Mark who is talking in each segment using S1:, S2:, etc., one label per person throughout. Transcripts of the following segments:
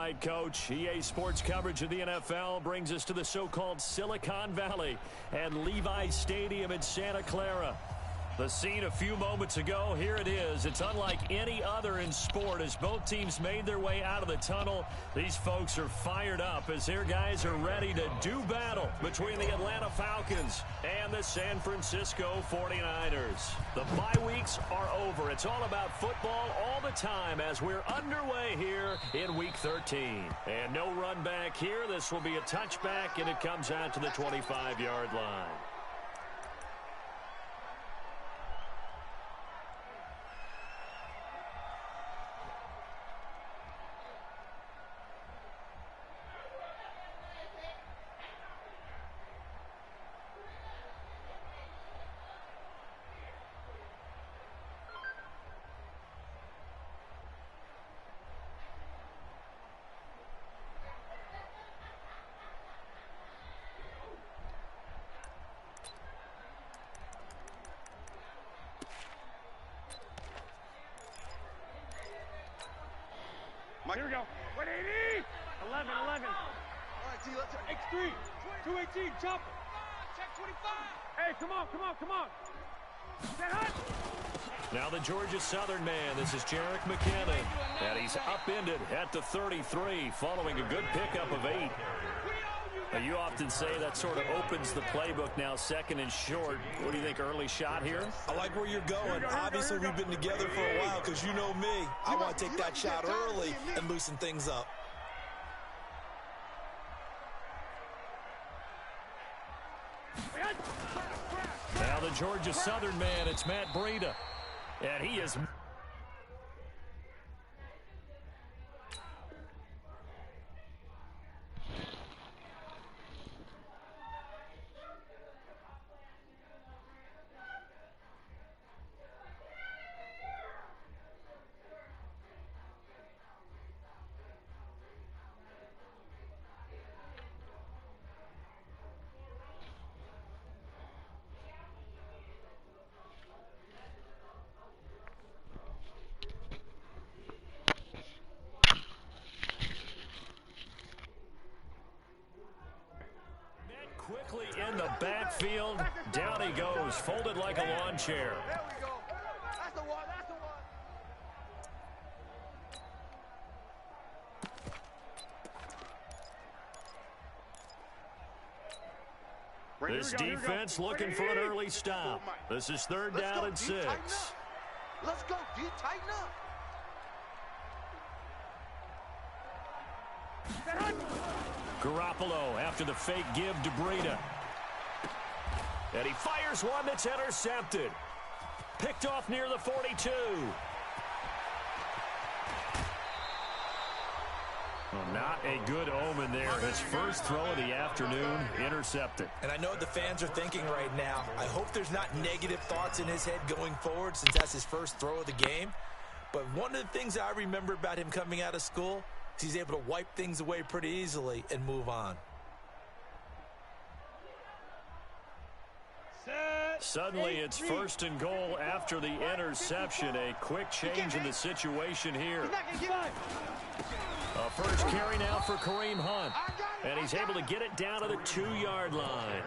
S1: right, Coach. EA Sports coverage of the NFL brings us to the so-called Silicon Valley and Levi Stadium in Santa Clara. The scene a few moments ago, here it is. It's unlike any other in sport as both teams made their way out of the tunnel. These folks are fired up as their guys are ready to do battle between the Atlanta Falcons and the San Francisco 49ers. The bye weeks are over. It's all about football all the time as we're underway here in Week 13. And no run back here. This will be a touchback, and it comes out to the 25-yard line.
S2: Here we go. 180. 11. All right, T, let's X3. 218. Chopper. Check 25. Hey, come on. Get hot.
S1: Now the Georgia Southern man. This is Jarek McKinnon. And he's upended at the 33 following a good pickup of 8. Now, you often say that sort of opens the playbook now, second and short. What do you think, early shot here?
S3: I like where you're going. Obviously, we've been together for a while because you know me. I want to take that shot early and loosen things up.
S1: Now the Georgia Southern man, it's Matt Breida. And he is... quickly in the backfield. Down he goes, folded like a lawn chair.
S2: There we go. That's the one.
S1: This defense looking for an early stop. This is third down and 6.
S2: Let's go, D. Tighten up.
S1: Garoppolo after the fake give to Breida. And he fires one that's intercepted. Picked off near the 42. Well, not a good omen there. His first throw of the afternoon, intercepted.
S3: And I know what the fans are thinking right now. I hope there's not negative thoughts in his head going forward since that's his first throw of the game. But one of the things I remember about him coming out of school is he's able to wipe things away pretty easily and move on.
S1: Suddenly, it's first and goal after the interception. A quick change in the situation here. A first carry now for Kareem Hunt. And he's able to get it down to the 2-yard line.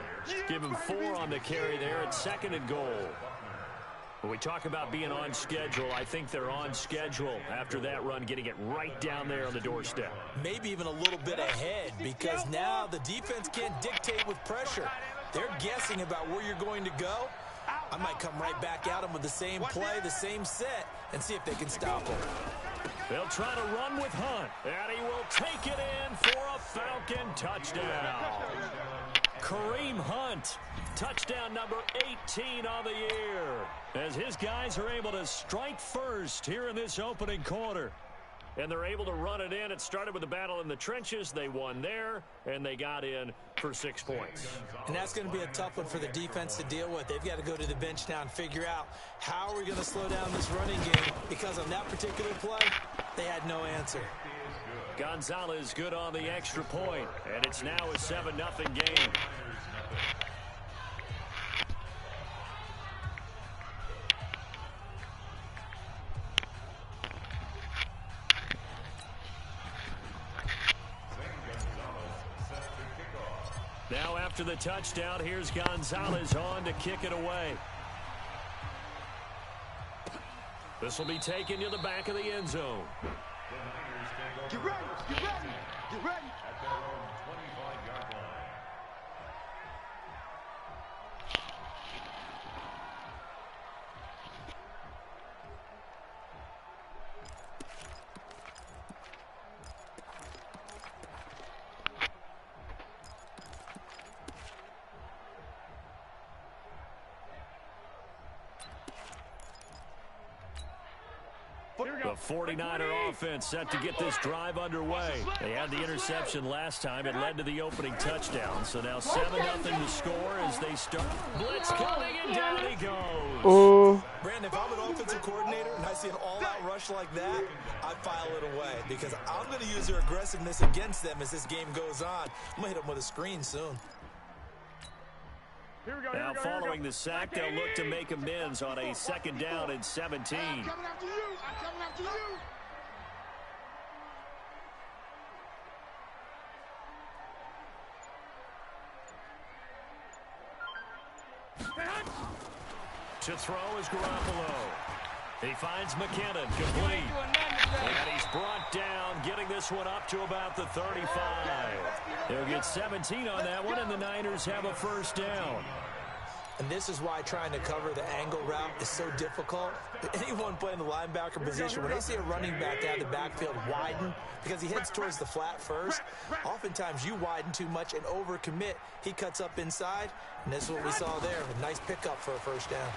S1: Give him 4 on the carry there at second and goal. When we talk about being on schedule, I think they're on schedule after that run, getting it right down there on the doorstep.
S3: Maybe even a little bit ahead because now the defense can't dictate with pressure. They're guessing about where you're going to go. I might come right back at them with the same play, the same set, and see if they can stop them.
S1: They'll try to run with Hunt, and he will take it in for a Falcon touchdown. Kareem Hunt, touchdown number 18 on the year, as his guys are able to strike first here in this opening quarter. And they're able to run it in. It started with a battle in the trenches. They won there, and they got in for 6 points.
S3: And that's going to be a tough one for the defense to deal with. They've got to go to the bench now and figure out how are we going to slow down this running game, because on that particular play, they had no answer.
S1: Gonzalez good on the extra point, and it's now a 7-0 game. after the touchdown. Here's Gonzalez on to kick it away. This will be taken to the back of the end zone.
S2: Get ready, get ready, get ready.
S4: At their own 25-yard line.
S1: The 49er offense set to get this drive underway. They had the interception last time. It led to the opening touchdown. So now 7-0 to score as they start. Blitz coming, and down he goes.
S3: Brandon, if I'm an offensive coordinator and I see an all-out rush like that, I file it away because I'm going to use their aggressiveness against them as this game goes on. I'm going to hit them with a screen soon.
S1: Now following the sack, they'll look to make amends on a 2nd down and 17.
S2: I'm coming after you. I'm coming after you.
S1: To throw is Garoppolo. He finds McKinnon, complete. And he's brought down, getting this one up to about the 35. They'll get 17 on that one, and the Niners have a 1st down.
S3: And this is why trying to cover the angle route is so difficult. Anyone playing the linebacker position, when they see a running back out of the backfield widen because he heads towards the flat first, oftentimes you widen too much and overcommit. He cuts up inside, and this is what we saw there. A nice pickup for a 1st down.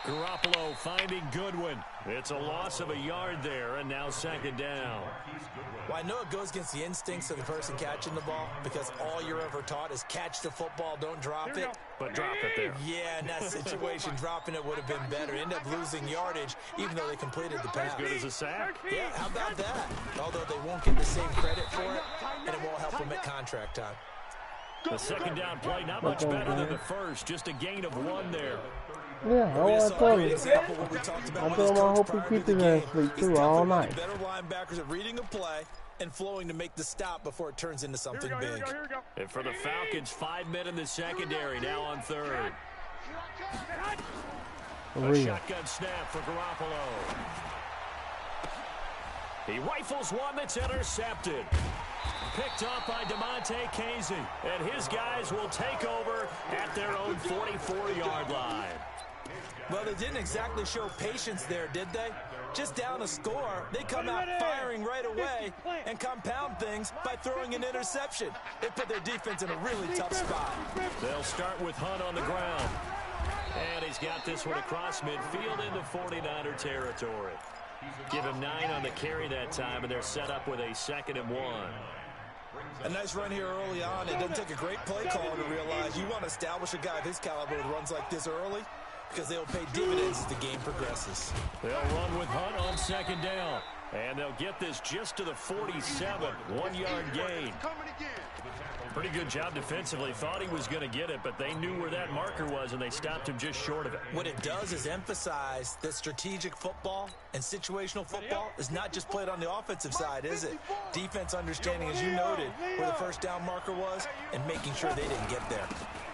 S1: Garoppolo finding Goodwin. It's a loss of a yard there, and now 2nd down.
S3: Well, I know it goes against the instincts of the person catching the ball because all you're ever taught is catch the football, don't drop it.
S1: But drop it there.
S3: Yeah, in that situation, dropping it would have been better. End up losing yardage, even though they completed the pass.
S1: As good as a sack.
S3: Yeah, how about that? Although they won't get the same credit for it, and it won't help them at contract time.
S1: The 2nd down play, not much better than the first. Just a gain of 1 there.
S5: Yeah, I told you. I told him I hope he keeps his ass asleep too all night.
S3: Better linebackers at reading a play and flowing to make the stop before it turns into something big.
S1: And for the Falcons, 5 men in the secondary, now on 3rd. A shotgun snap for Garoppolo. He rifles one that's intercepted. Picked up by DeMonte Casey. And his guys will take over at their own 44-yard line.
S3: Well, they didn't exactly show patience there, did they? Just down a score, they come out firing right away and compound things by throwing an interception. They put their defense in a really tough spot.
S1: They'll start with Hunt on the ground. And he's got this one across midfield into 49er territory. Give him 9 on the carry that time, and they're set up with a 2nd and 1.
S3: A nice run here early on. It doesn't take a great play caller to realize you want to establish a guy of his caliber with runs like this early because they'll pay dividends as the game progresses.
S1: They'll run with Hunt on 2nd down. And they'll get this just to the 47, 1-yard gain. Pretty good job defensively. Thought he was going to get it, but they knew where that marker was, and they stopped him just short of it.
S3: What it does is emphasize that strategic football and situational football is not just played on the offensive side, is it? Defense understanding, as you noted, where the 1st down marker was and making sure they didn't get there.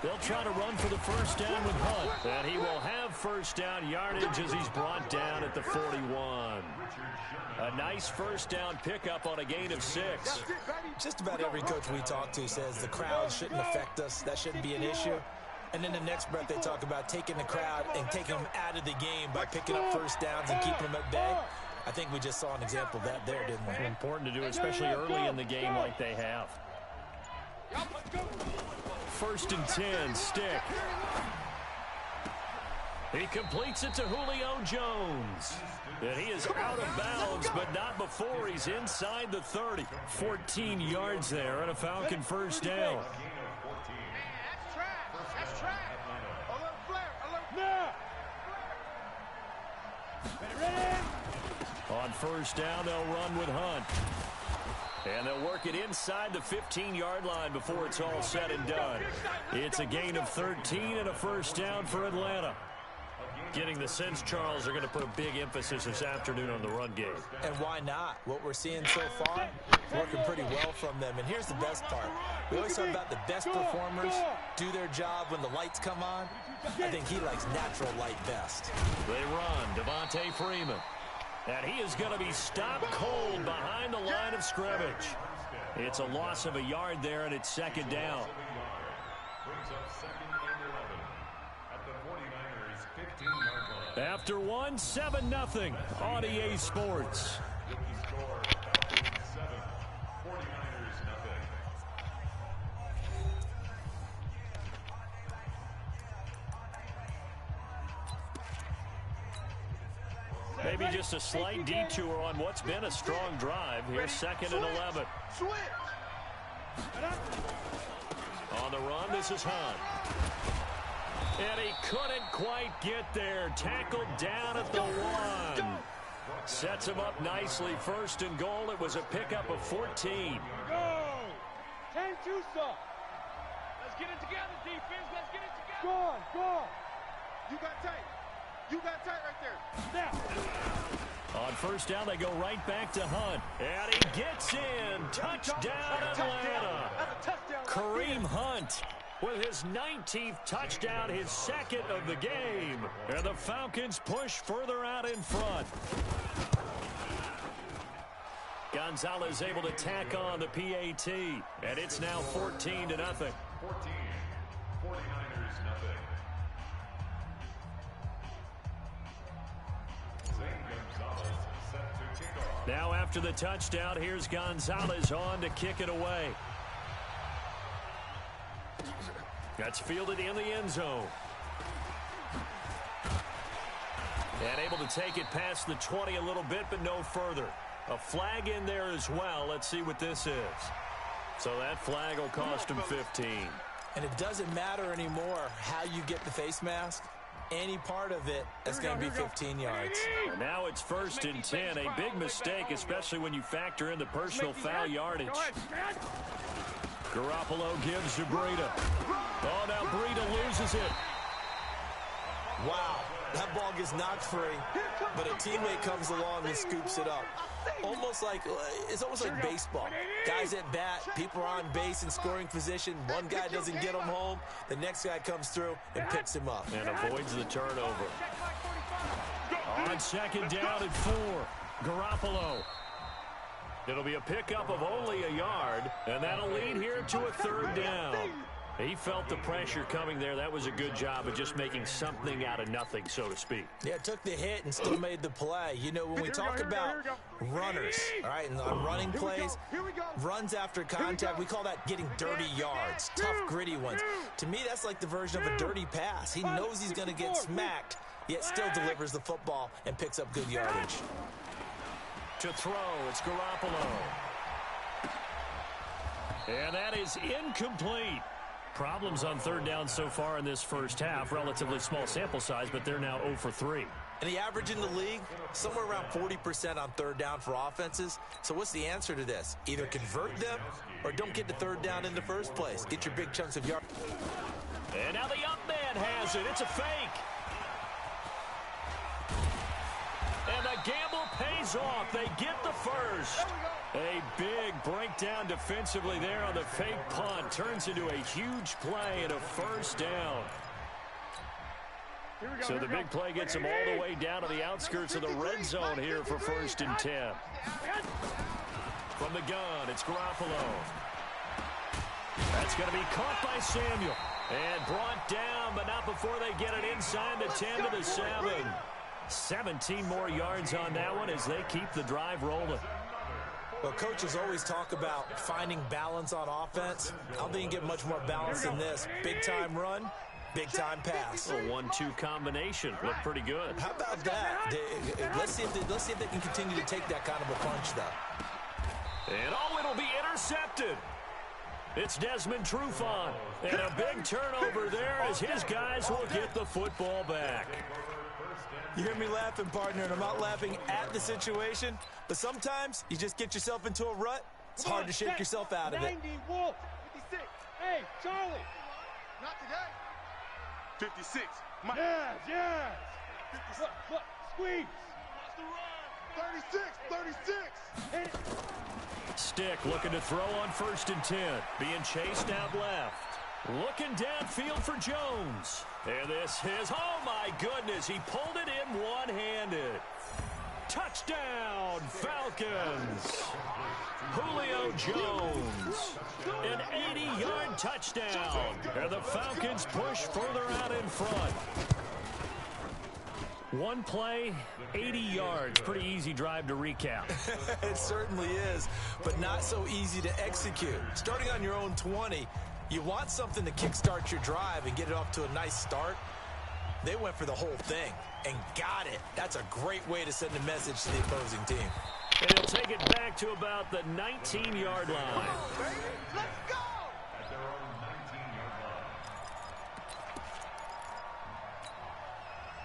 S1: They'll try to run for the 1st down with Hunt. And he will have 1st down yardage as he's brought down at the 41. A nice 1st down pickup on a gain of 6.
S3: Just about every coach we talk to says the crowd shouldn't affect us. That shouldn't be an issue. And then the next breath they talk about taking the crowd and taking them out of the game by picking up 1st downs and keeping them at bay. I think we just saw an example of that there, didn't we?
S1: Important to do, especially early in the game like they have. 1st and 10, Stick. He completes it to Julio Jones. And he is out of bounds, but not before he's inside the 30. 14 yards there and a Falcon 1st down.
S2: That's track. Alert flare. Alert. Ready.
S1: On 1st down, they'll run with Hunt. And they'll work it inside the 15-yard line before it's all said and done. It's a gain of 13 and a 1st down for Atlanta. Getting the sense, Charles, they're going to put a big emphasis this afternoon on the run game.
S3: And why not? What we're seeing so far, working pretty well from them. And here's the best part. We always talk about the best performers do their job when the lights come on. I think he likes natural light best.
S1: They run, Devontae Freeman. And he is going to be stopped cold behind the line of scrimmage. It's a loss of a yard there, and it's second down. After one, 7-0 on EA Sports. Maybe just a slight detour on what's been a strong drive. Here's 2nd and 11. On the run, this is Hunt. And he couldn't quite get there. Tackled down at the 1. Sets him up nicely. 1st and goal. It was a pickup of 14.
S2: Go! 10-2, sir. Let's get it together, defense. Let's get it together. Go on, go on. You got tight. You got tight right there. Now.
S1: On 1st down, they go right back to Hunt. And he gets in. Touchdown, Atlanta. Kareem Hunt with his 19th touchdown, his 2nd of the game. And the Falcons push further out in front. Gonzalez able to tack on the PAT. And it's now 14-0.
S4: 14. 49ers, nothing.
S1: Now after the touchdown, here's Gonzalez on to kick it away. That's fielded in the end zone. And able to take it past the 20 a little bit, but no further. A flag in there as well. Let's see what this is. So that flag will cost him 15.
S3: And it doesn't matter anymore how you get the face mask. Any part of it, that's going to be 15 yards.
S1: And now it's 1st and 10. A big mistake, especially when you factor in the personal foul yardage. Garoppolo gives to Breida. Oh, now Breida loses it.
S3: Wow, that ball gets knocked free, but a teammate comes along and scoops it up. It's almost like baseball. Guys at bat, people are on base in scoring position. One guy doesn't get him home. The next guy comes through and picks him up.
S1: And avoids the turnover. On 2nd down and 4, Garoppolo. It'll be a pickup of only a yard, and that'll lead here to a 3rd down. He felt the pressure coming there. That was a good job of just making something out of nothing, so to speak.
S3: Yeah, took the hit and still made the play. You know, when we talk about runners, all right, and on running plays, runs after contact, we call that getting dirty yards, tough, gritty ones. To me, that's like the version of a dirty pass. He knows he's going to get smacked, yet still delivers the football and picks up good yardage.
S1: To throw, it's Garoppolo. And that is incomplete. Problems on 3rd down so far in this first half. Relatively small sample size, but they're now 0 for 3.
S3: And the average in the league, somewhere around 40% on 3rd down for offenses. So what's the answer to this? Either convert them or don't get the 3rd down in the first place. Get your big chunks of yards.
S1: And now the up man has it. It's a fake. And the gamble pays off. They get the first. A big breakdown defensively there on the fake punt. Turns into a huge play and a 1st down. So the big play gets them all the way down to the outskirts of the red zone here for 1st and 10. From the gun, it's Garoppolo. That's going to be caught by Samuel. And brought down, but not before they get it inside the 10 to the 7. 17 more yards on that one as they keep the drive rolling.
S3: Well, coaches always talk about finding balance on offense. I don't think you get much more balance than this. Big-time run, big-time pass.
S1: A 1-2 combination. Looked pretty good.
S3: How about that? Let's see if they can continue to take that kind of a punch, though.
S1: And it'll be intercepted. It's Desmond Trufant. And a big turnover there as his guys will get the football back.
S3: You hear me laughing, partner, and I'm not laughing at the situation, but sometimes you just get yourself into a rut. It's hard to shake yourself out of it.
S2: 90, Wolf, 56. Hey, Charlie. Not today.
S6: 56.
S2: Yes, yes. Look, squeeze. 36. Hit it.
S1: Stick looking to throw on 1st and 10. Being chased out left. Looking downfield for Jones. And this is, oh my goodness, he pulled it in one-handed. Touchdown, Falcons. Julio Jones, an 80-yard touchdown. And the Falcons push further out in front. One play, 80 yards. Pretty easy drive to recap.
S3: It certainly is, but not so easy to execute. Starting on your own 20, you want something to kickstart your drive and get it off to a nice start. They went for the whole thing and got it. That's a great way to send a message to the opposing team.
S1: And he'll take it back to about the 19-yard line.
S2: Let's go!
S4: At their own 19-yard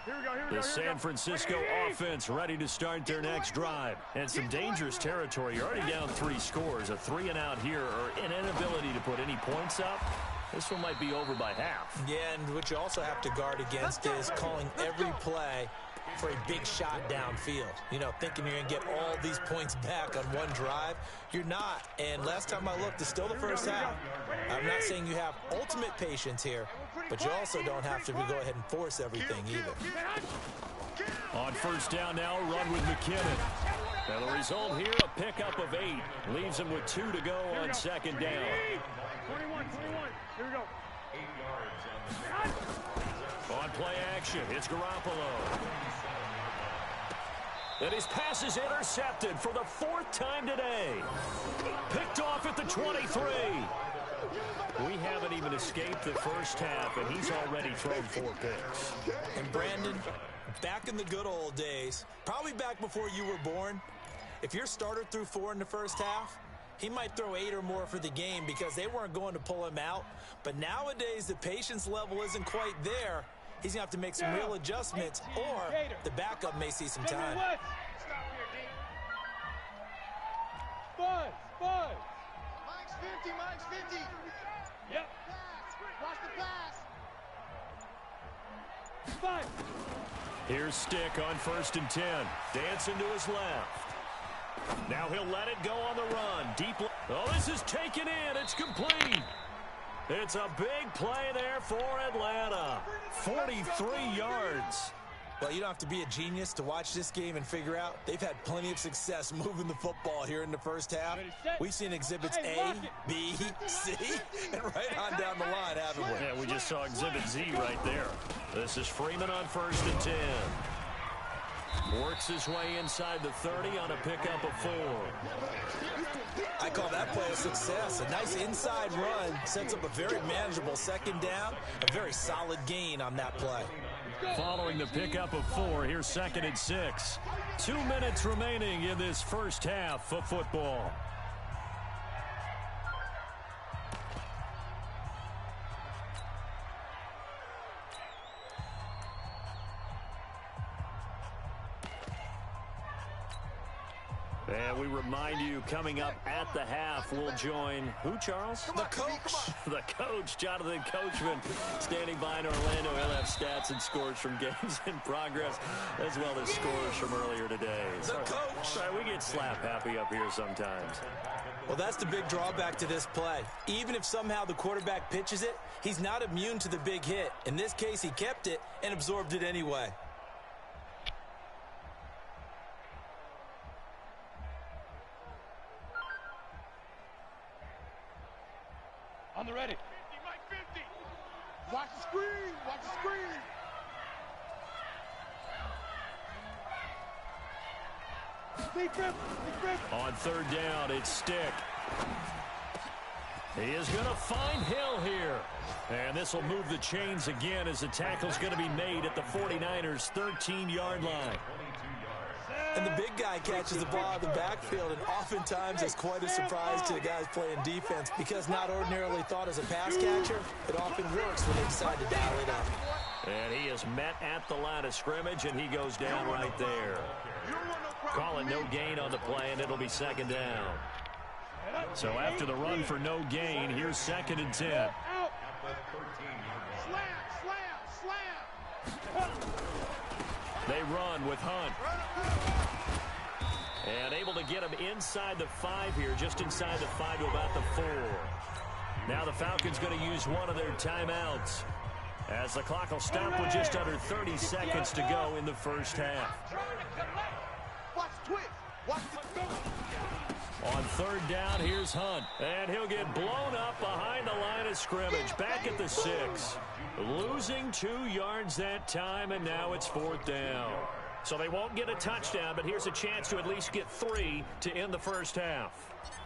S4: line.
S1: The San Francisco offense ready to start their next drive. And some dangerous territory. You're already down 3 scores. A 3-and-out here or an inability to put any points up. This one might be over by half.
S3: Yeah, and what you also have to guard against is calling every play for a big shot downfield. You know, thinking you're going to get all these points back on one drive. You're not. And last time I looked, it's still the first half. I'm not saying you have ultimate patience here, but you also don't have to go ahead and force everything either.
S1: On 1st down now, a run with McKinnon. Now the result here, a pickup of 8. Leaves him with 2 to go on 2nd down.
S2: 21. Here we go.
S4: 8 yards on the
S1: On play action, it's Garoppolo. And his pass is intercepted for the 4th time today. Picked off at the 23. We haven't even escaped the first half, and he's already thrown 4 picks.
S3: And Brandon, back in the good old days, probably back before you were born, if your starter threw 4 in the first half, he might throw 8 or more for the game because they weren't going to pull him out. But nowadays, the patience level isn't quite there. He's going to have to make some real adjustments, or the backup may see some time.
S2: Stop here, D. Buzz. Mike's 50. Yep. Watch the pass. 5.
S1: Here's Stick on 1st and 10. Dancing to his left. Now he'll let it go on the run. Deep. Oh, this is taken in. It's complete. It's a big play there for Atlanta. 43 yards.
S3: Well, you don't have to be a genius to watch this game and figure out they've had plenty of success moving the football here in the first half. We've seen exhibits A, B, C, and right on down the line, haven't we?
S1: Yeah, we just saw exhibit Z right there. This is Freeman on 1st and 10. Works his way inside the 30 on a pickup of 4.
S3: I call that play a success. A nice inside run sets up a very manageable 2nd down. A very solid gain on that play.
S1: Following the pickup of 4, here's 2nd and 6. 2 minutes remaining in this first half of football. And we remind you, coming up at the half, we'll join who, Charles?
S3: The coach.
S1: The coach, Jonathan Coachman, standing by in Orlando. He'll have stats and scores from games in progress, as well as scores from earlier today.
S3: The coach.
S1: Sorry, we get slap happy up here sometimes.
S3: Well, that's the big drawback to this play. Even if somehow the quarterback pitches it, he's not immune to the big hit. In this case, he kept it and absorbed it anyway.
S2: On the ready. 50, Mike 50. Watch the screen. Defense.
S1: On 3rd down, it's Stick. He is going to find Hill here. And this will move the chains again as the tackle's going to be made at the 49ers' 13-yard line.
S3: And the big guy catches the ball out of the backfield, and oftentimes it's quite a surprise to the guys playing defense because not ordinarily thought as a pass catcher, it often works when they decide to dial it up.
S1: And he is met at the line of scrimmage, and he goes down right there. Call it no gain on the play, and it'll be 2nd down. So after the run for no gain, here's 2nd and 10.
S2: Slam.
S1: They run with Hunt. And able to get him inside the 5 here, just inside the 5 to about the 4. Now the Falcons going to use one of their timeouts, as the clock will stop with just under 30 seconds to go in the first half.
S2: Watch the twist. Watch the
S1: On third down, here's Hunt. And he'll get blown up behind the line of scrimmage. Back at the 6. Losing 2 yards that time, and now it's 4th down. So they won't get a touchdown, but here's a chance to at least get 3 to end the first half.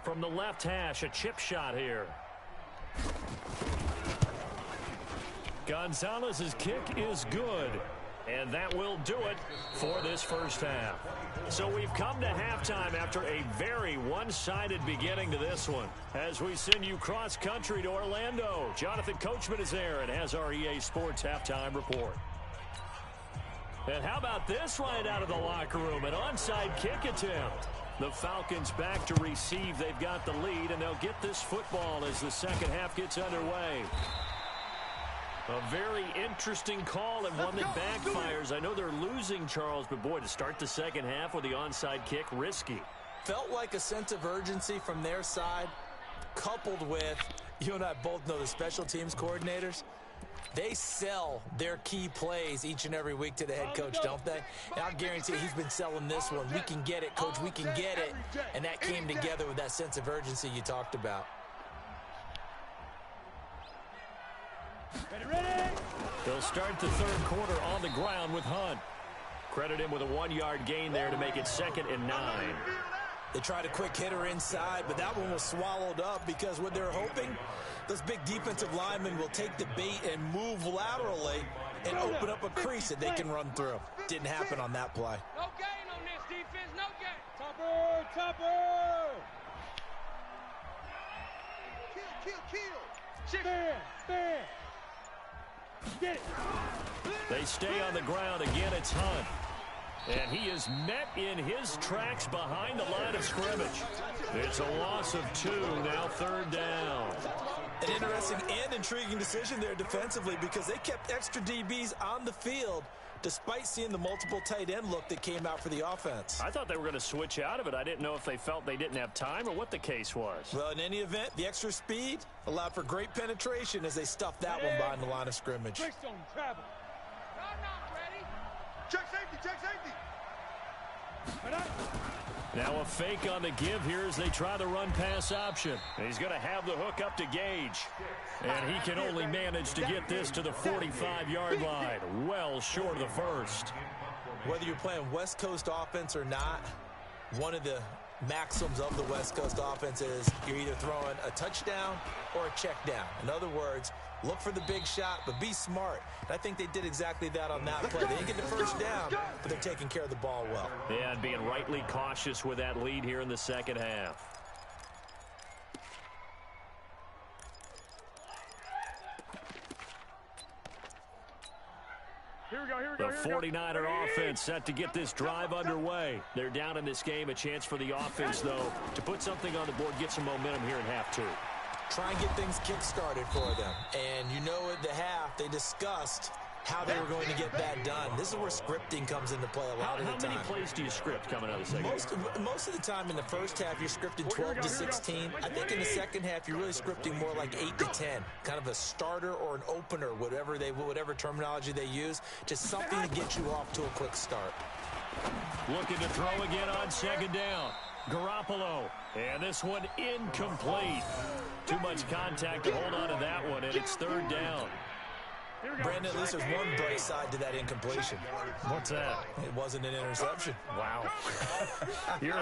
S1: From the left hash, a chip shot here. Gonzalez's kick is good, and that will do it for this first half. So we've come to halftime after a very one-sided beginning to this one. As we send you cross-country to Orlando, Jonathan Coachman is there and has our EA Sports halftime report. And how about this right out of the locker room? An onside kick attempt. The Falcons back to receive. They've got the lead, and they'll get this football as the second half gets underway. A very interesting call and one that backfires. I know they're losing, Charles, but boy, to start the second half with the onside kick, risky.
S3: Felt like a sense of urgency from their side, coupled with, you and I both know the special teams coordinators. They sell their key plays each and every week to the head coach, don't they? And I'll guarantee he's been selling this one. We can get it, coach, we can get it. And that came together with that sense of urgency you talked about.
S1: They'll start the third quarter on the ground with Hunt. Credit him with a 1-yard gain there to make it 2nd and 9.
S3: They tried a quick hitter inside, but that one was swallowed up because what they're hoping, those big defensive linemen will take the bait and move laterally and open up a crease that they can run through. Didn't happen on that play.
S2: No gain on this defense, no gain. Topper, topper. Kill. Spin. Get it.
S1: They stay on the ground. Again, it's Hunt. And he is met in his tracks behind the line of scrimmage. It's a loss of 2, now 3rd down.
S3: An interesting and intriguing decision there defensively because they kept extra DBs on the field despite seeing the multiple tight end look that came out for the offense.
S1: I thought they were going to switch out of it. I didn't know if they felt they didn't have time or what the case was.
S3: Well, in any event, the extra speed allowed for great penetration as they stuffed that one behind the line of scrimmage.
S2: Travel. Not ready. Check safety.
S1: Now a fake on the give here as they try the run-pass option. And he's going to have the hook up to Gage. And he can only manage to get this to the 45-yard line. Well short of the first.
S3: Whether you're playing West Coast offense or not, one of the maxims of the West Coast offense is you're either throwing a touchdown or a check down. In other words, look for the big shot, but be smart. And I think they did exactly that on that play. They didn't get the first down, but they're taking care of the ball well.
S1: Yeah, and being rightly cautious with that lead here in the second half. The 49er offense set to get this drive underway. They're down in this game. A chance for the offense, though, to put something on the board, get some momentum here in half 2.
S3: Try and get things kick-started for them. And you know at the half, they discussed how they were going to get that done. This is where scripting comes into play a lot of the time.
S1: How many plays do you script coming out of the second half?
S3: Most of the time in the first half, you're scripting 12 to 16. I think in the second half, you're really scripting more like 8 to 10. Kind of a starter or an opener, whatever terminology they use. Just something to get you off to a quick start.
S1: Looking to throw again on 2nd down. Garoppolo. And this one incomplete. Too much contact to hold on to that one, and it's 3rd down.
S3: Brandon, at least there's one bright side to that incompletion.
S1: What's that?
S3: It wasn't an interception.
S1: Wow. You're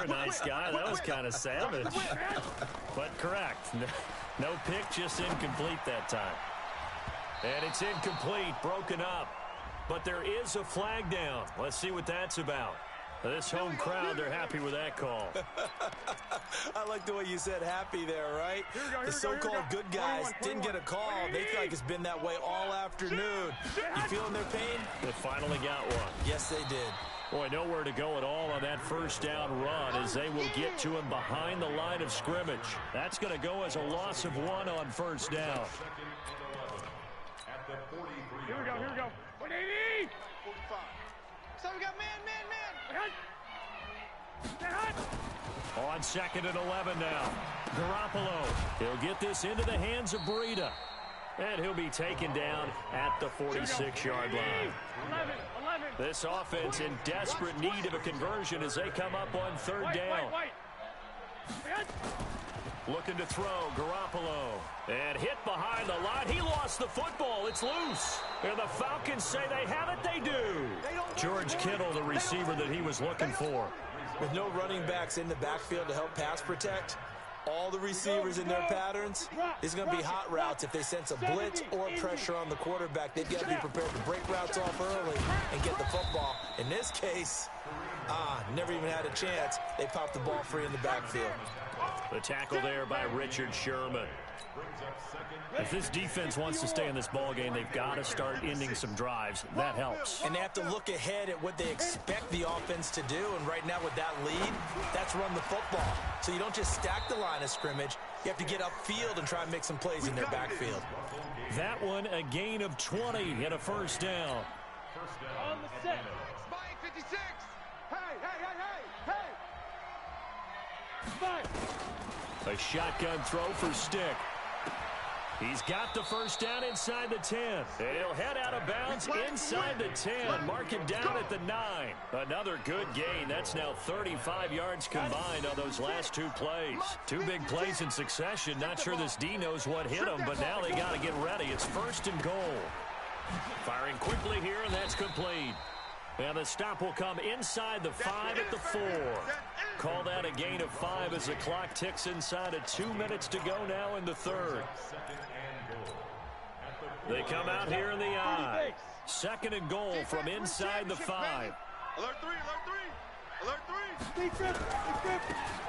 S1: a nice guy. That was kind of savage. But correct. No pick, just incomplete that time. And it's incomplete, broken up. But there is a flag down. Let's see what that's about. This home crowd, they're happy with that call.
S3: I like the way you said happy there, right? The so-called good guys didn't get a call. They feel like it's been that way all afternoon. You feeling their pain?
S1: They finally got one.
S3: Yes, they did.
S1: Boy, nowhere to go at all on that first down run as they will get to him behind the line of scrimmage. That's going to go as a loss of 1 on first down.
S4: At the 43.
S2: Here we go. 180.
S1: On 2nd and 11 now. Garoppolo. He'll get this into the hands of Breida. And he'll be taken down at the 46-yard line.
S2: 11.
S1: This offense in desperate need of a conversion as they come up on 3rd down. Looking to throw, Garoppolo. And hit behind the line. He lost the football. It's loose. And the Falcons say they have it. They do. George Kittle, the receiver that he was looking for.
S3: With no running backs in the backfield to help pass protect, all the receivers in their patterns, it's going to be hot routes. If they sense a blitz or pressure on the quarterback, they've got to be prepared to break routes off early and get the football. In this case, never even had a chance. They popped the ball free in the backfield.
S1: The tackle there by Richard Sherman. If this defense wants to stay in this ball game, they've got to start ending some drives. That helps.
S3: And they have to look ahead at what they expect the offense to do. And right now with that lead, that's run the football. So you don't just stack the line of scrimmage. You have to get upfield and try and make some plays in their backfield.
S1: That one, a gain of 20 and a 1st down.
S2: On the set. Spike 56. Hey. Spike.
S1: A shotgun throw for Stick. He's got the 1st down inside the 10. And he'll head out of bounds inside the 10. Mark him down at the 9. Another good gain. That's now 35 yards combined on those last 2 plays. 2 big plays in succession. Not sure this D knows what hit him, but now they got to get ready. It's 1st and goal. Firing quickly here, and that's complete. And the stop will come inside the 5 at the 4. Call that a gain of 5 as the clock ticks inside of 2 minutes to go now in the 3rd. They come out here in the I. 2nd and goal from inside the 5.
S2: Alert 3.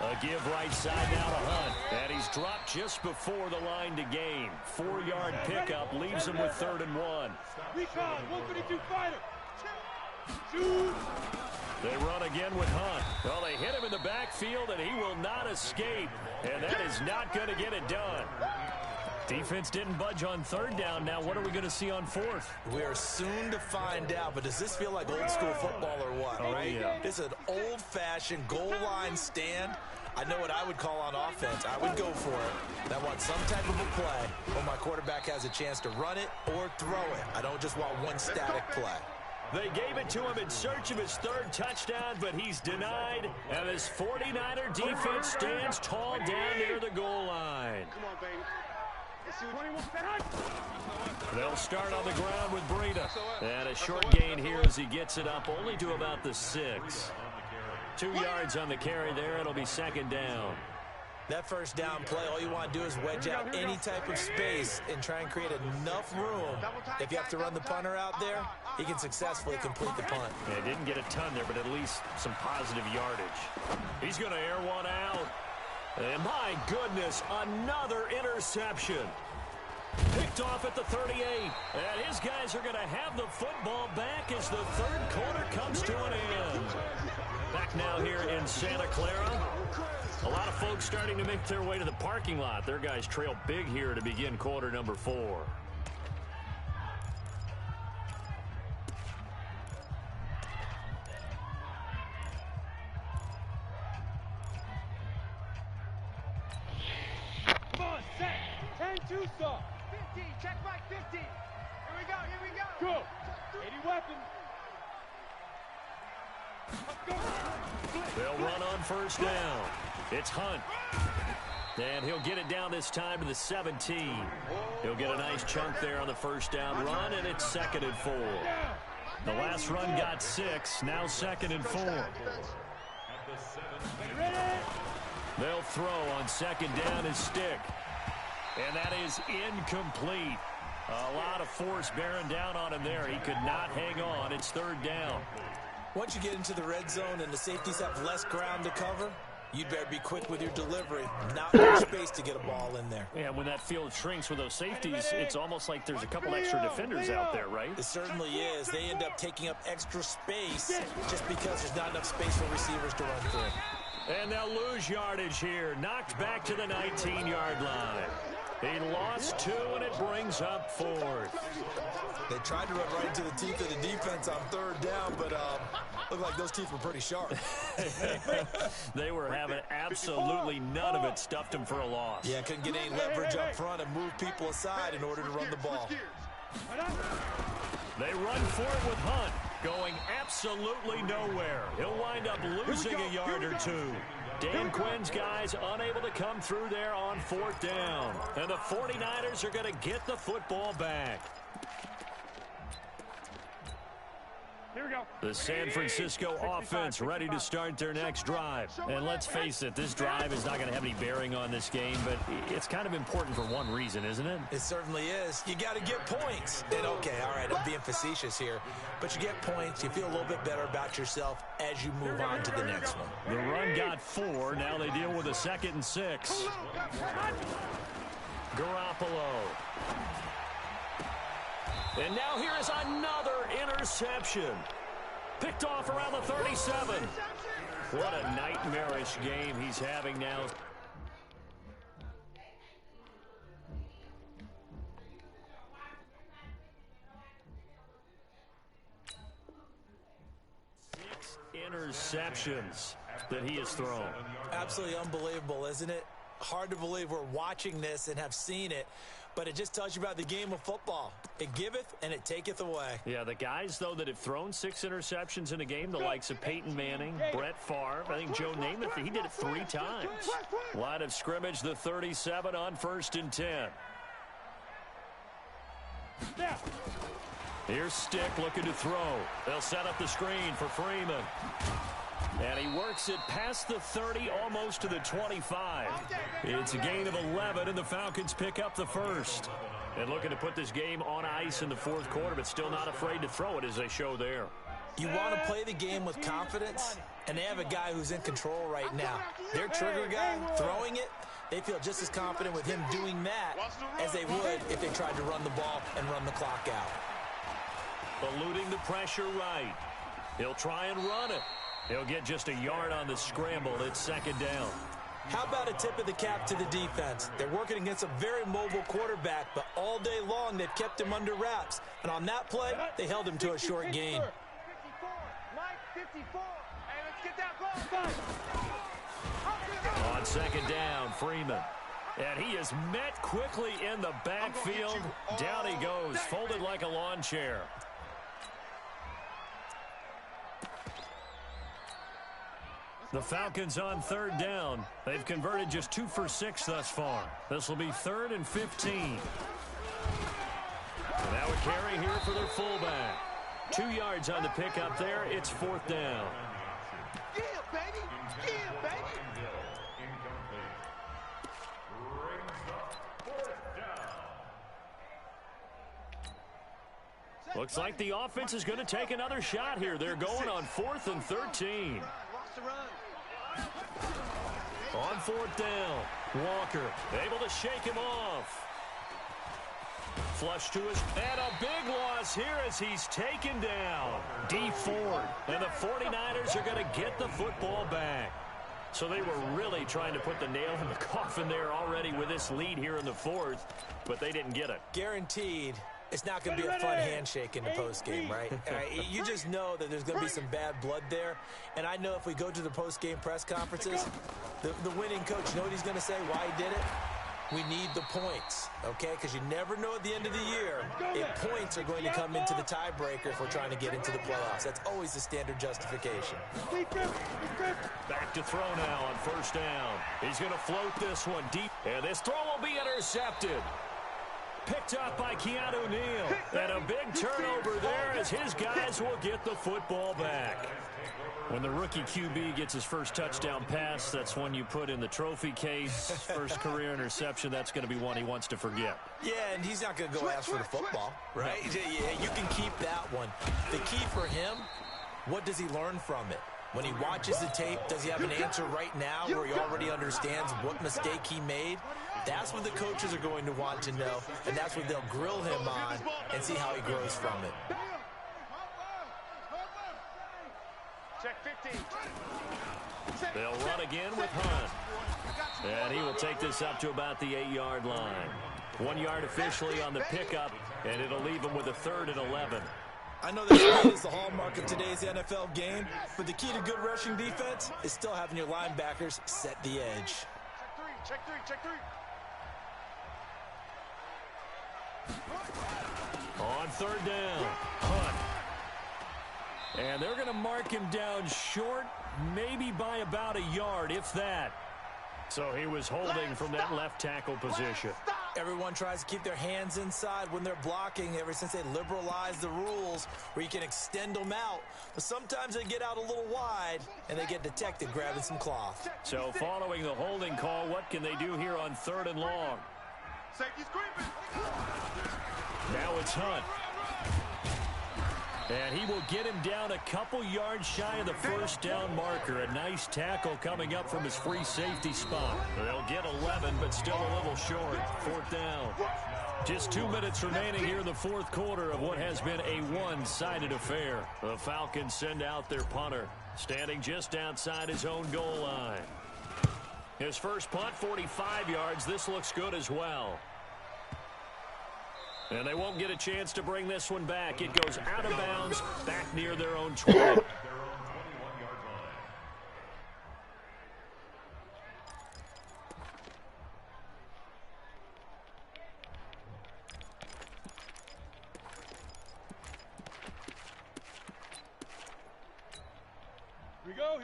S1: A give right side now to Hunt. And he's dropped just before the line to gain. 4-yard pickup leaves him with 3rd and 1.
S2: Recon, 152 fighter.
S1: They run again with Hunt. Well, they hit him in the backfield, and he will not escape. And that is not going to get it done. Defense didn't budge on 3rd down. Now what are we going to see on 4th?
S3: We are soon to find out, but does this feel like old school football or what, right?
S1: Yeah.
S3: This is an old-fashioned goal line stand. I know what I would call on offense. I would go for it. I want some type of a play where my quarterback has a chance to run it or throw it. I don't just want one static play.
S1: They gave it to him in search of his 3rd touchdown, but he's denied. And this 49er defense stands tall down near the goal line.
S2: Come on, baby.
S1: They'll start on the ground with Breida. And a short gain here as he gets it up only to about the 6. 2 yards on the carry there. It'll be 2nd down.
S3: That 1st down play, all you want to do is wedge out any type of space and try and create enough room. If you have to run the punter out there, he can successfully complete the punt.
S1: Yeah, didn't get a ton there, but at least some positive yardage. He's going to air one out. And my goodness, another interception. Picked off at the 38. And his guys are going to have the football back as the 3rd quarter comes to an end. Back now here in Santa Clara. A lot of folks starting to make their way to the parking lot. Their guys trail big here to begin quarter number 4.
S2: Come on, set. 10-2 saw. 50, check back 50. Here we go. Go. 80 weapons.
S1: They'll run on 1st down. It's Hunt. And he'll get it down this time to the 17. He'll get a nice chunk there on the 1st down run, and it's 2nd and 4. The last run got 6, now 2nd and 4. They'll throw on 2nd down his Stick. And that is incomplete. A lot of force bearing down on him there. He could not hang on. It's 3rd down.
S3: Once you get into the red zone and the safeties have less ground to cover, you'd better be quick with your delivery. Not much space to get a ball in there.
S1: Yeah, when that field shrinks with those safeties, it's almost like there's a couple extra defenders out there, right?
S3: It certainly is. They end up taking up extra space just because there's not enough space for receivers to run through.
S1: And they'll lose yardage here. Knocked back to the 19-yard line. He lost 2, and it brings up 4th.
S3: They tried to run right into the teeth of the defense on 3rd down, but looked like those teeth were pretty sharp.
S1: They were having absolutely none of it. Stuffed them for a loss.
S3: Yeah, couldn't get any leverage up front and move people aside in order to run the ball.
S1: They run for it with Hunt, going absolutely nowhere. He'll wind up losing a yard or two. Dan Quinn's guys unable to come through there on 4th down. And the 49ers are going to get the football back.
S4: Here we go.
S1: The San Francisco offense ready to start their next drive. And let's face it, this drive is not going to have any bearing on this game, but it's kind of important for one reason, isn't it?
S3: It certainly is. You got to get points. And okay, all right, I'm being facetious here, but you get points, you feel a little bit better about yourself as you move on to the next one.
S1: The run got 4. Now they deal with a 2nd and 6. Garoppolo. And now here is another interception. Picked off around the 37. What a nightmarish game he's having now. Six interceptions that he has thrown.
S3: Absolutely unbelievable, isn't it? Hard to believe we're watching this and have seen it. But it just tells you about the game of football. It giveth and it taketh away.
S1: Yeah, the guys, though, that have thrown 6 interceptions in a game, the likes of Peyton Manning, Brett Favre, I think Joe Namath, he did it 3 times. Line of scrimmage, the 37 on 1st and 10. Here's Stick looking to throw. They'll set up the screen for Freeman. And he works it past the 30, almost to the 25. It's a gain of 11, and the Falcons pick up the first. And looking to put this game on ice in the 4th quarter, but still not afraid to throw it as they show there.
S3: You want to play the game with confidence, and they have a guy who's in control right now. Their trigger guy throwing it, they feel just as confident with him doing that as they would if they tried to run the ball and run the clock out.
S1: Eluding the pressure right. He'll try and run it. He'll get just a yard on the scramble. It's 2nd down.
S3: How about a tip of the cap to the defense? They're working against a very mobile quarterback, but all day long they've kept him under wraps. And on that play, they held him to a short gain.
S2: 54. Mike, 54. Hey, let's get that ball.
S1: On 2nd down, Freeman. And he is met quickly in the backfield. Down he goes, folded like a lawn chair. The Falcons on 3rd down. They've converted just 2 for 6 thus far. This will be 3rd and 15. Now a carry here for their fullback. 2 yards on the pickup there. It's 4th down.
S2: Yeah, baby. Yeah, baby.
S1: Looks like the offense is going to take another shot here. They're going on 4th and 13. On 4th down, Walker able to shake him off. Flush to his, and a big loss here as he's taken down. D Ford, and the 49ers are going to get the football back. So they were really trying to put the nail in the coffin there already with this lead here in the 4th, but they didn't get it.
S3: Guaranteed. It's not going to be a fun handshake in the postgame, right? You just know that there's going to be some bad blood there. And I know if we go to the postgame press conferences, the winning coach, you know what he's going to say, why he did it? We need the points, okay? Because you never know at the end of the year if points are going to come into the tiebreaker if we're trying to get into the playoffs. That's always the standard justification.
S1: Back to throw now on 1st down. He's going to float this one deep. And this throw will be intercepted. Picked up by Keanu Neal. And a big turnover there as his guys will get the football back. When the rookie QB gets his first touchdown pass, that's one you put in the trophy case. First career interception, that's going to be one he wants to forget.
S3: Yeah, and he's not going to go ask for the football, right? Yeah, you can keep that one. The key for him, what does he learn from it? When he watches the tape, does he have an answer right now where he already understands what mistake he made? That's what the coaches are going to want to know, and that's what they'll grill him on and see how he grows from it.
S2: Check 15.
S1: They'll run again with Hunt. And he will take this up to about the 8-yard line. 1 yard officially on the pickup. And it'll leave them with a 3rd and 11.
S3: I know that speed is the hallmark of today's NFL game, but the key to good rushing defense is still having your linebackers set the edge.
S2: Check three.
S1: On 3rd down, Hunt. And they're going to mark him down short, maybe by about a yard, if that. So he was holding from that left tackle position.
S3: Everyone tries to keep their hands inside when they're blocking ever since they liberalized the rules where you can extend them out. But sometimes they get out a little wide and they get detected grabbing some cloth.
S1: So following the holding call, what can they do here on 3rd and long?
S2: Safety's creeping.
S1: Now it's Hunt. And he will get him down a couple yards shy of the 1st down marker. A nice tackle coming up from his free safety spot. They'll get 11, but still a little short. 4th down. Just 2 minutes remaining here in the 4th quarter of what has been a one-sided affair. The Falcons send out their punter, standing just outside his own goal line. His first punt, 45 yards. This looks good as well. And they won't get a chance to bring this one back. It goes out of bounds, back near their own 20.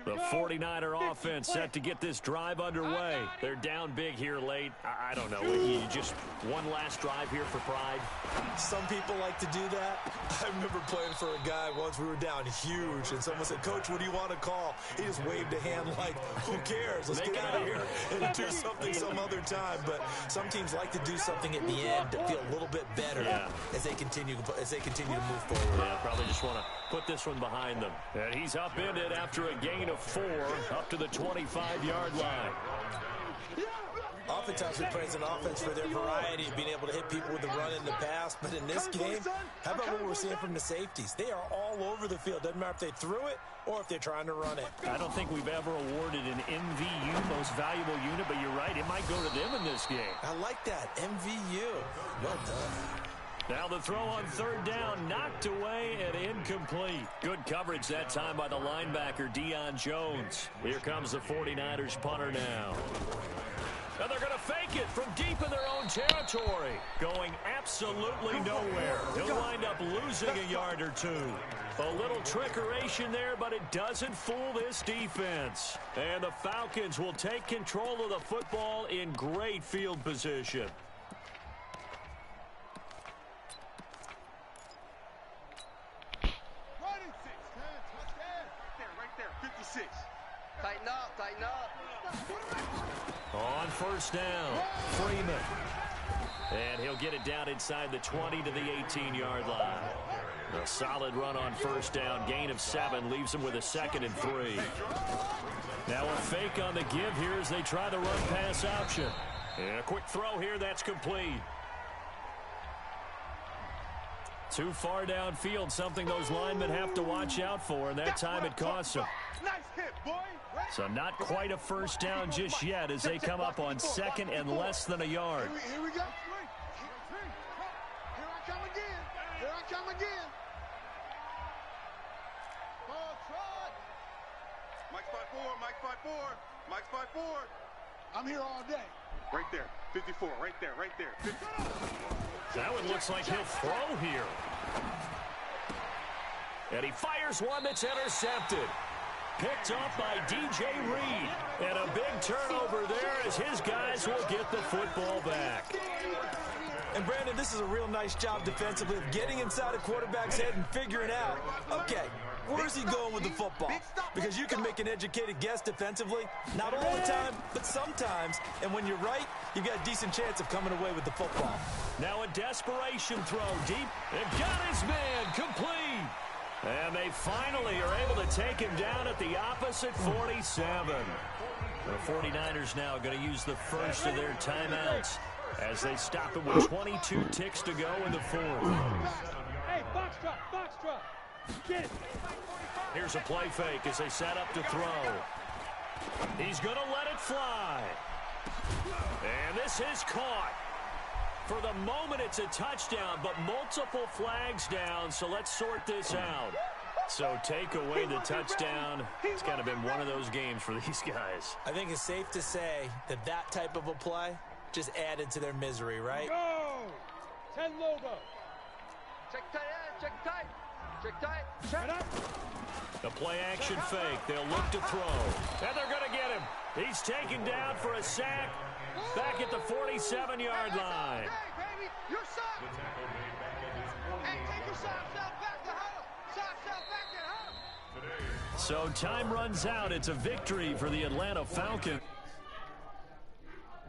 S1: The 49er offense set to get this drive underway. They're down big here late. I don't know. You just one last drive here for pride.
S3: Some people like to do that. I remember playing for a guy once. We were down huge, and someone said, "Coach, what do you want to call?" He just waved a hand like, "Who cares? Let's get out of here and do something some other time." But some teams like to do something at the end to feel a little bit better as they continue to move forward.
S1: Yeah, probably just want to put this one behind them. And he's upended after a gain of 4 up to the 25-yard line.
S3: Oftentimes we praise an offense for their variety of being able to hit people with the run in the pass. But in this game, how about what we're seeing from the safeties? They are all over the field. Doesn't matter if they threw it or if they're trying to run it.
S1: I don't think we've ever awarded an MVU, most valuable unit, but you're right. It might go to them in this game.
S3: I like that. MVU. Well done.
S1: Now the throw on 3rd down, knocked away and incomplete. Good coverage that time by the linebacker, Deion Jones. Here comes the 49ers punter now. And they're going to fake it from deep in their own territory. Going absolutely nowhere. He'll wind up losing a yard or 2. A little trickeration there, but it doesn't fool this defense. And the Falcons will take control of the football in great field position.
S2: Tighten up.
S1: On 1st down, Freeman. And he'll get it down inside the 20 to the 18-yard line. A solid run on 1st down. Gain of 7 leaves him with a 2nd and 3. Now a fake on the give here as they try the run-pass option. And a quick throw here, that's complete. Too far downfield, something those linemen have to watch out for, and that time it costs them.
S2: Nice hit, boy.
S1: So not quite a 1st down just yet as they come up on 2nd and less than a yard.
S2: Here we go. Here I come again. Ball trot. Mike's 5-4. I'm here all day. Right there. 54. Right there. 54.
S1: That one looks like he'll throw here. And he fires one that's intercepted. Picked up by DJ Reed. And a big turnover there as his guys will get the football back.
S3: And Brandon, this is a real nice job defensively of getting inside a quarterback's head and figuring out, okay, where is he going with the football? Because you can make an educated guess defensively, not all the time, but sometimes. And when you're right, you've got a decent chance of coming away with the football.
S1: Now a desperation throw deep. And got his man complete. And they finally are able to take him down at the opposite 47. The 49ers now going to use the first of their timeouts as they stop it with 22 ticks to go in the 4th.
S4: Hey, box drop. Get it.
S1: Here's a play fake as they set up to throw. He's going to let it fly. And this is caught. For the moment, it's a touchdown, but multiple flags down, so let's sort this out. So take away the touchdown. It's kind of been one of those games for these guys.
S3: I think it's safe to say that that type of a play just added to their misery, right?
S4: Go! 10 logo.
S2: Check tight, check tight. Check tight.
S4: Shut up.
S1: The play action fake. They'll look to throw. And they're going to get him. He's taken down for a sack back at the 47-yard line.
S2: Hey, baby, your sock. Hey, take your socks out back to home. Socks out back at home.
S1: So time runs out. It's a victory for the Atlanta Falcons.